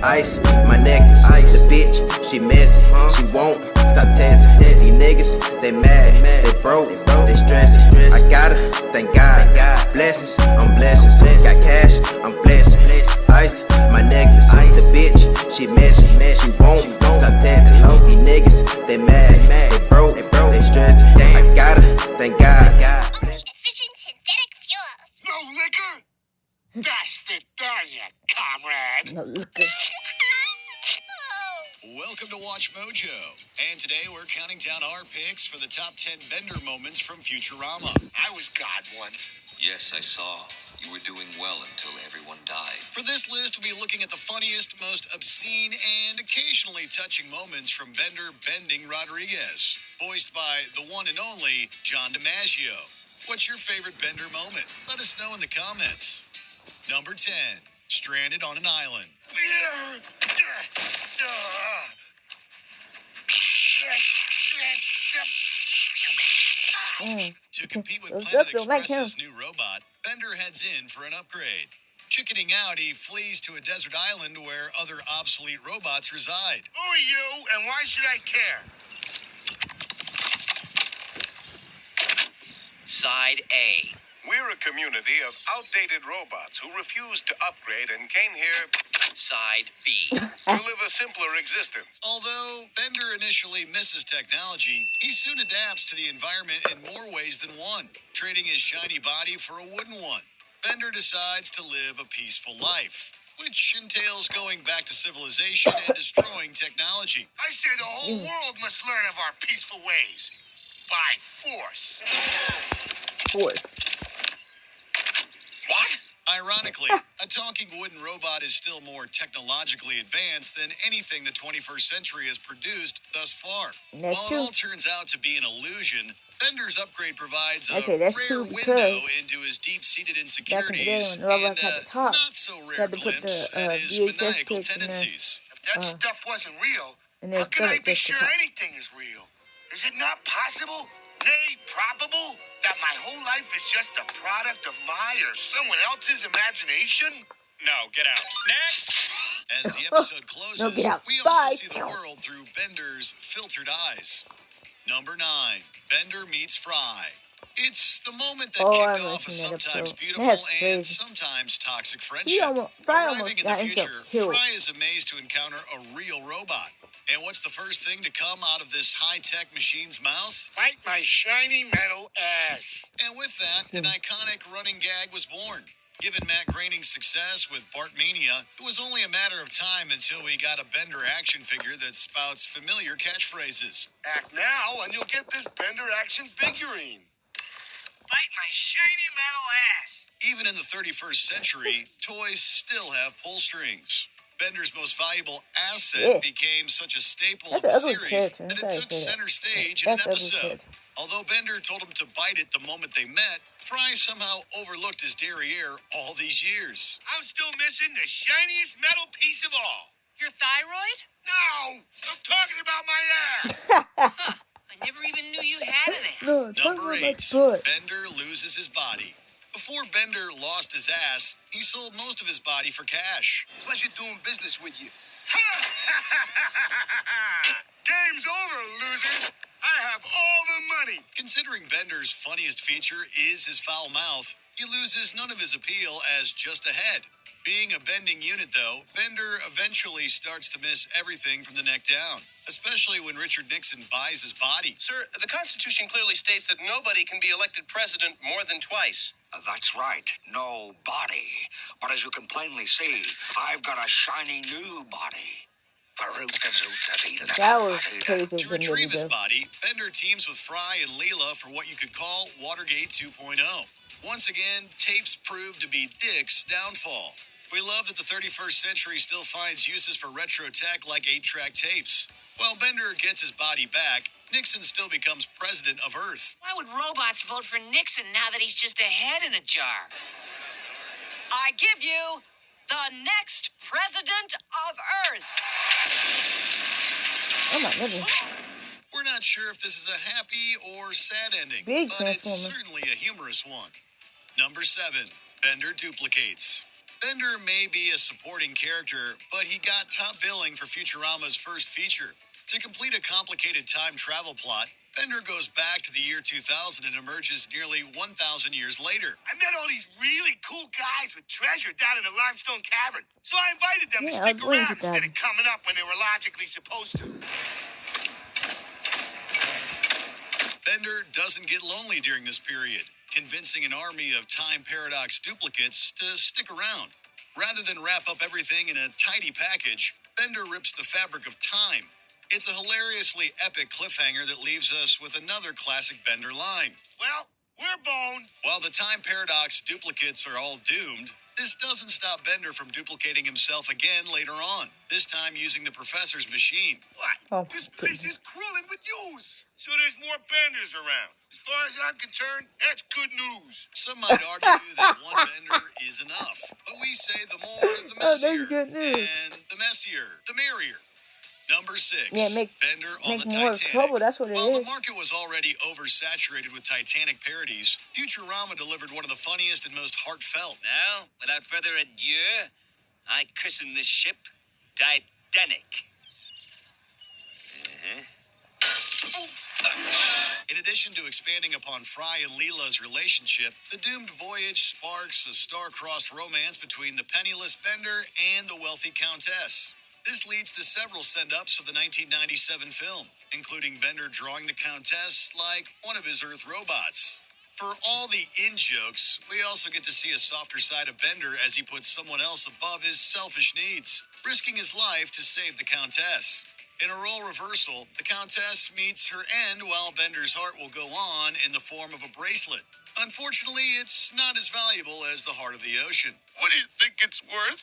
Ice, my necklace. Ice. The bitch, she messy. She won't stop testing. These niggas, they mad. They broke. They stressing. I got her, thank God. Blessings, I'm blessings. Got cash, I'm blessing. Ice, my necklace. The bitch, she messy. She won't stop testing. These niggas, they mad. They broke. They stressing. I got her, thank God. Efficient synthetic fuels. No liquor? That's Vidania, comrade. No liquor. Welcome to Watch Mojo. And today we're counting down our picks for the top 10 Bender moments from Futurama. I was God once. Yes, I saw. You were doing well until everyone died. For this list, we'll be looking at the funniest, most obscene, and occasionally touching moments from Bender bending Rodriguez, voiced by the one and only John DiMaggio. What's your favorite Bender moment? Let us know in the comments. Number 10, stranded on an island. To compete with Planet Express's new robot, Bender heads in for an upgrade. Chickening out, he flees to a desert island where other obsolete robots reside. Who are you, and why should I care? Side A. We're a community of outdated robots who refused to upgrade and came here Side B. to live a simpler existence. Although Bender initially misses technology, he soon adapts to the environment in more ways than one, trading his shiny body for a wooden one. Bender decides to live a peaceful life, which entails going back to civilization and destroying technology. I say the whole world must learn of our peaceful ways. By force. Force. What? Ironically, a talking wooden robot is still more technologically advanced than anything the 21st century has produced thus far. That's While true. it all turns out to be an illusion, Bender's upgrade provides a Okay, that's rare true window because into his deep-seated back in the day insecurities when the robots and had a to talk, not-so-rare had to put glimpse the at his VHS maniacal tapes in there. tendencies. If that stuff wasn't real, And how there's can I Philip be just to sure talk. anything is real? Is it not possible, nay, probable, that my whole life is just a product of my or someone else's imagination? No, get out. Next! As the episode closes, No, get out. we Bye. also see the world through Bender's filtered eyes. Number 9, Bender meets Fry. It's the moment that Oh, kicked I've off a seen that sometimes episode. beautiful That's and crazy. sometimes toxic Fry friendship. almost Arriving in the got himself future, killed. Fry is amazed to encounter a real robot. And what's the first thing to come out of this high-tech machine's mouth? Bite my shiny metal ass. And with that, an iconic running gag was born. Given Matt Groening's success with Bartmania, it was only a matter of time until we got a Bender action figure that spouts familiar catchphrases. Act now, and you'll get this Bender action figurine. Bite my shiny metal ass. Even in the 31st century, toys still have pull strings. Bender's most valuable asset became such a staple That's of an the ugly series character. that I'm it sorry took to say that. center stage in an That's an ugly episode. character. Although Bender told him to bite it the moment they met, Fry somehow overlooked his derriere all these years. I'm still missing the shiniest metal piece of all. Your thyroid? No! I'm talking about my ass! I never even knew you had an ass. No, talk Number about my 8, butt. Bender loses his body. Before Bender lost his ass, he sold most of his body for cash. Pleasure doing business with you. Game's over, losers. I have all the money. Considering Bender's funniest feature is his foul mouth, he loses none of his appeal as just a head. Being a bending unit, though, Bender eventually starts to miss everything from the neck down, especially when Richard Nixon buys his body. Sir, the Constitution clearly states that nobody can be elected president more than twice. That's right, no body. But as you can plainly see, I've got a shiny new body. That was crazy. To retrieve his body, Bender teams with Fry and Leela for what you could call Watergate 2.0. Once again, tapes prove to be Dick's downfall. We love that the 31st century still finds uses for retro tech like 8-track tapes. While Bender gets his body back, Nixon still becomes president of Earth. Why would robots vote for Nixon now that he's just a head in a jar? I give you the next president of Earth. Oh my goodness. We're not sure if this is a happy or sad ending, Big but it's Transformer. certainly a humorous one. Number 7, Bender duplicates. Bender may be a supporting character, but he got top billing for Futurama's first feature. To complete a complicated time travel plot, Bender goes back to the year 2000 and emerges nearly 1,000 years later. I met all these really cool guys with treasure down in the limestone cavern. So I invited them to Yeah, I stick was waiting around for instead that. of coming up when they were logically supposed to. Bender doesn't get lonely during this period, convincing an army of time paradox duplicates to stick around. Rather than wrap up everything in a tidy package, Bender rips the fabric of time. It's a hilariously epic cliffhanger that leaves us with another classic Bender line. Well, we're boned. While the time paradox duplicates are all doomed, this doesn't stop Bender from duplicating himself again later on, this time using the professor's machine. What? Oh, This place is crawling with use. So there's more Benders around. As far as I'm concerned, that's good news. Some might argue that one Bender is enough, but we say the more, the Oh, that's messier. good news. And the messier, the merrier. Number 6, Yeah, Bender on the make more Titanic. trouble. That's what it While the is. market was already oversaturated with Titanic parodies, Futurama delivered one of the funniest and most heartfelt. Now, without further ado, I christen this ship Titanic. In addition to expanding upon Fry and Leela's relationship, the doomed voyage sparks a star-crossed romance between the penniless Bender and the wealthy Countess. This leads to several send-ups of the 1997 film, including Bender drawing the Countess like one of his Earth robots. For all the in-jokes, we also get to see a softer side of Bender as he puts someone else above his selfish needs, risking his life to save the Countess. In a role reversal, the Countess meets her end while Bender's heart will go on in the form of a bracelet. Unfortunately, it's not as valuable as the heart of the ocean. What do you think it's worth?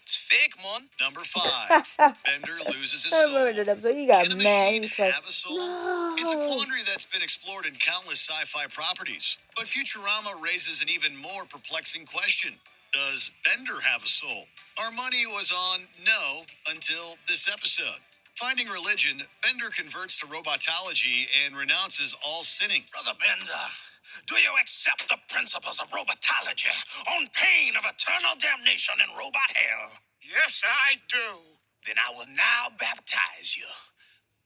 It's fake, man. Number 5, Bender loses his I soul. remember that episode. He got Can a mad. machine He's like, have a soul? no. It's a quandary that's been explored in countless sci-fi properties. But Futurama raises an even more perplexing question. Does Bender have a soul? Our money was on no until this episode. Finding religion, Bender converts to robotology and renounces all sinning. Brother Bender, do you accept the principles of robotology on pain of eternal damnation in robot hell? Yes, I do. Then I will now baptize you.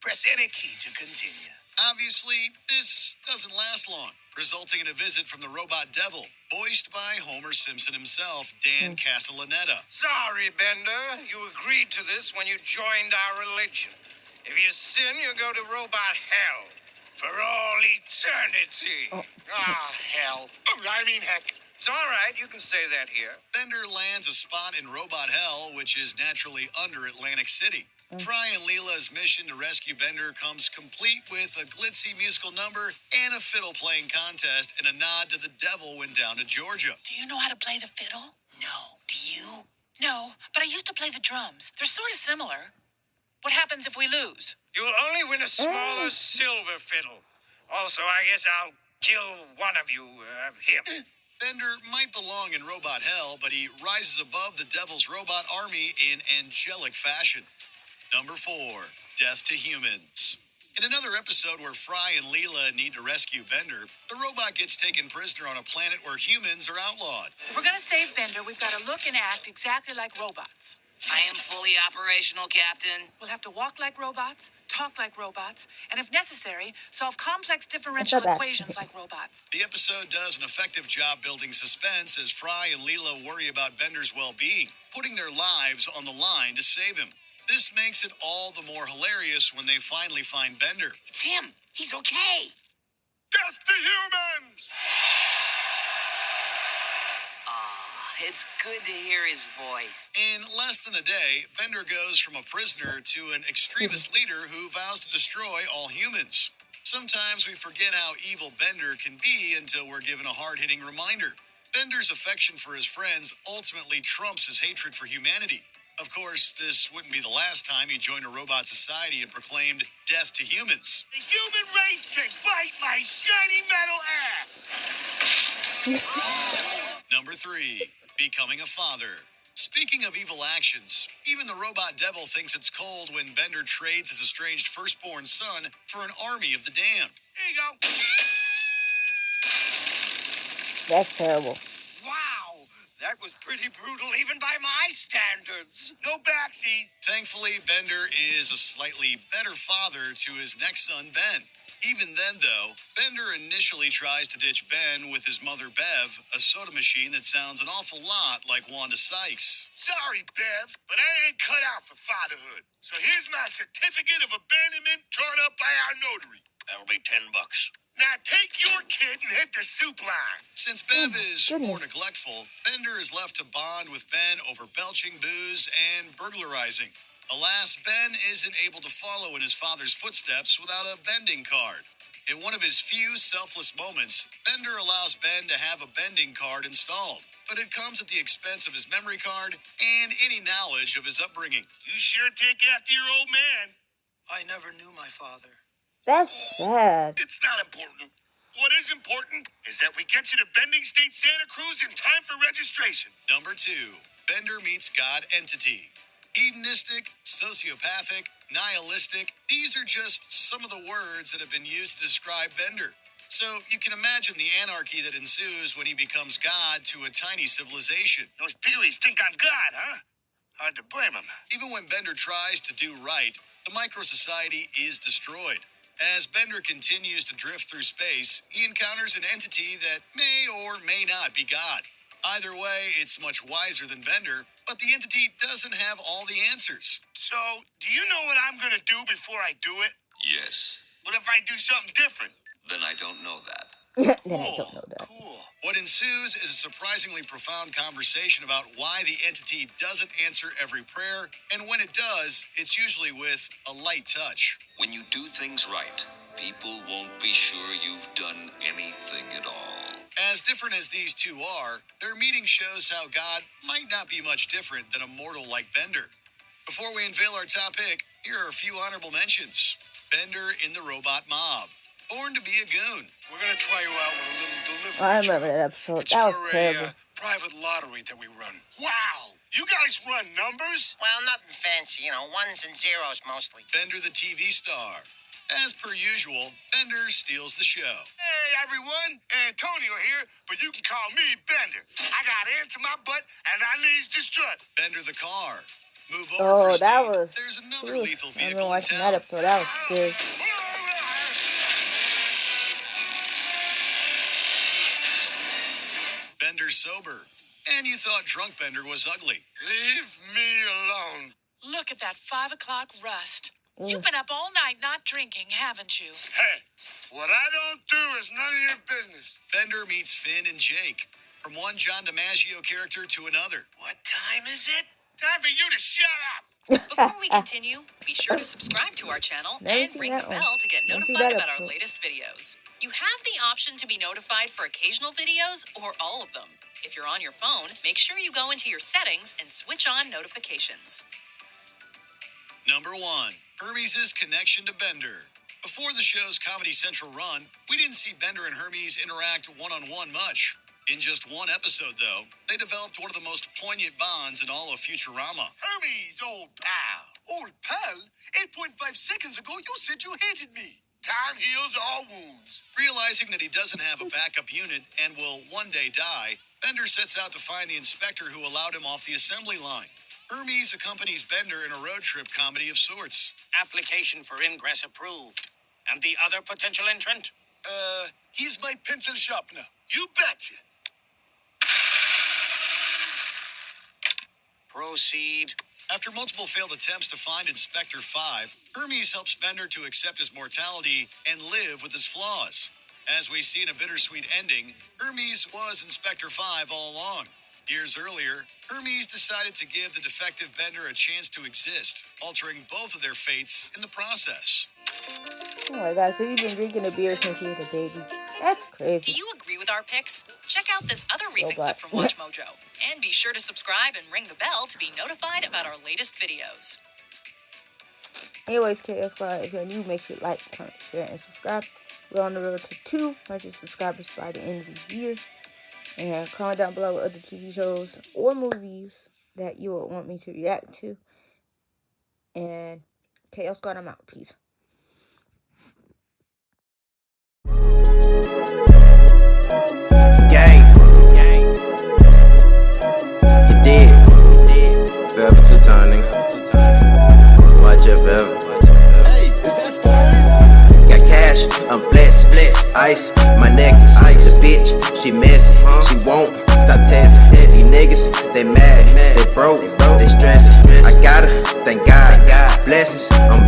Press any key to continue. Obviously, this doesn't last long, resulting in a visit from the robot devil, voiced by Homer Simpson himself, Dan Castellaneta. Sorry, Bender. You agreed to this when you joined our religion. If you sin, you go to robot hell for all eternity. Hell. I mean, heck. It's all right. You can say that here. Bender lands a spot in Robot Hell, which is naturally under Atlantic City. Fry and Leela's mission to rescue Bender comes complete with a glitzy musical number and a fiddle-playing contest and a nod to the devil when down to Georgia. Do you know how to play the fiddle? No. Do you? No, but I used to play the drums. They're sort of similar. What happens if we lose? You will only win a smaller silver fiddle. Also, I guess I'll kill one of you, him. Bender might belong in Robot Hell, but he rises above the devil's robot army in angelic fashion. Number 4, Death to Humans. In another episode where Fry and Leela need to rescue Bender, the robot gets taken prisoner on a planet where humans are outlawed. If we're gonna save Bender, we've got to look and act exactly like robots. I am fully operational, Captain. We'll have to walk like robots, talk like robots, and if necessary, solve complex differential Not bad. equations like robots. The episode does an effective job building suspense as Fry and Leela worry about Bender's well-being, putting their lives on the line to save him. This makes it all the more hilarious when they finally find Bender. It's him. He's okay. Death to humans! It's good to hear his voice. In less than a day, Bender goes from a prisoner to an extremist leader who vows to destroy all humans. Sometimes we forget how evil Bender can be until we're given a hard-hitting reminder. Bender's affection for his friends ultimately trumps his hatred for humanity. Of course, this wouldn't be the last time he joined a robot society and proclaimed death to humans. The human race can bite my shiny metal ass! Number 3, becoming a father. Speaking of evil actions, even the robot devil thinks it's cold when Bender trades his estranged firstborn son for an army of the damned. Here you go. That's terrible. Wow, That was pretty brutal even by my standards. No backsies. Thankfully, Bender is a slightly better father to his next son, Ben. Even then, though, Bender initially tries to ditch Ben with his mother, Bev, a soda machine that sounds an awful lot like Wanda Sykes. Sorry, Bev, but I ain't cut out for fatherhood. So here's my certificate of abandonment drawn up by our notary. That'll be $10. Now take your kid and hit the soup line. Since Bev is more neglectful, Bender is left to bond with Ben over belching booze and burglarizing. Alas, Ben isn't able to follow in his father's footsteps without a bending card. In one of his few selfless moments, Bender allows Ben to have a bending card installed, but it comes at the expense of his memory card and any knowledge of his upbringing. You sure take after your old man. I never knew my father. That's sad. It's not important. What is important is that we get you to Bending State Santa Cruz in time for registration. Number 2, Bender meets God entity. Hedonistic, sociopathic, nihilistic, these are just some of the words that have been used to describe Bender. So you can imagine the anarchy that ensues when he becomes God to a tiny civilization. Those peewees think I'm God, huh? Hard to blame them. Even when Bender tries to do right, the micro-society is destroyed. As Bender continues to drift through space, he encounters an entity that may or may not be God. Either way, it's much wiser than Bender, but the entity doesn't have all the answers. So, do you know what I'm gonna do before I do it? Yes. What if I do something different? Then I don't know that. Then I don't know that. Cool. What ensues is a surprisingly profound conversation about why the entity doesn't answer every prayer, and when it does, it's usually with a light touch. When you do things right, people won't be sure you've done anything at all. As different as these two are, their meeting shows how God might not be much different than a mortal like Bender. Before we unveil our top pick, here are a few honorable mentions. Bender in the Robot Mob. Born to be a goon. We're gonna try you out with a little delivery. I remember that episode. It's That was for terrible. a private lottery that we run. Wow. You guys run numbers? Well, nothing fancy, ones and zeros mostly. Bender the TV star. As per usual, Bender steals the show. Hey, everyone. Antonio here, but you can call me Bender. I got ants in my butt, and I need to strut. Bender the car. Move over, Oh, Christine. that was. There's another Ooh, lethal I've been vehicle in watching town. that episode. That was scary. Bender sober. And you thought drunk Bender was ugly. Leave me alone. Look at that 5 o'clock rust. You've been up all night not drinking, haven't you? Hey, what I don't do is none of your business. Bender meets Finn and Jake. From one John DiMaggio character to another. What time is it? Time for you to shut up. Before we continue, be sure to subscribe to our channel Never and seen ring that the one. bell to get Never seen notified that about our episode. latest videos. You have the option to be notified for occasional videos or all of them. If you're on your phone, make sure you go into your settings and switch on notifications. Number 1, Hermes' connection to Bender. Before the show's Comedy Central run, we didn't see Bender and Hermes interact one-on-one much. In just one episode, though, they developed one of the most poignant bonds in all of Futurama. Hermes, old pal. Old pal? 8.5 seconds ago, you said you hated me. Time heals all wounds. Realizing that he doesn't have a backup unit and will one day die, Bender sets out to find the inspector who allowed him off the assembly line. Hermes accompanies Bender in a road trip comedy of sorts. Application for ingress approved. And the other potential entrant? He's my pencil sharpener. You betcha. Proceed. After multiple failed attempts to find Inspector 5, Hermes helps Bender to accept his mortality and live with his flaws. As we see in a bittersweet ending, Hermes was Inspector 5 all along. Years earlier, Hermes decided to give the defective Bender a chance to exist, altering both of their fates in the process. Oh my god, so you've been drinking a beer since you was a baby. That's crazy. Do you agree with our picks? Check out this other recent Robot. clip from Watch Mojo. And be sure to subscribe and ring the bell to be notified about our latest videos. Anyways, KS Squad, if you're new, make sure you like, comment, share, and subscribe. We're on the road to 200 subscribers by the end of the year. And comment down below other TV shows or movies that you would want me to react to. And KS Squad, I'm out. Peace. Gang. I'm flexing, ice, my necklace. The bitch, she messy, she won't stop texting. These niggas, they mad, they broke, they stressing. I gotta thank God, blessings. I'm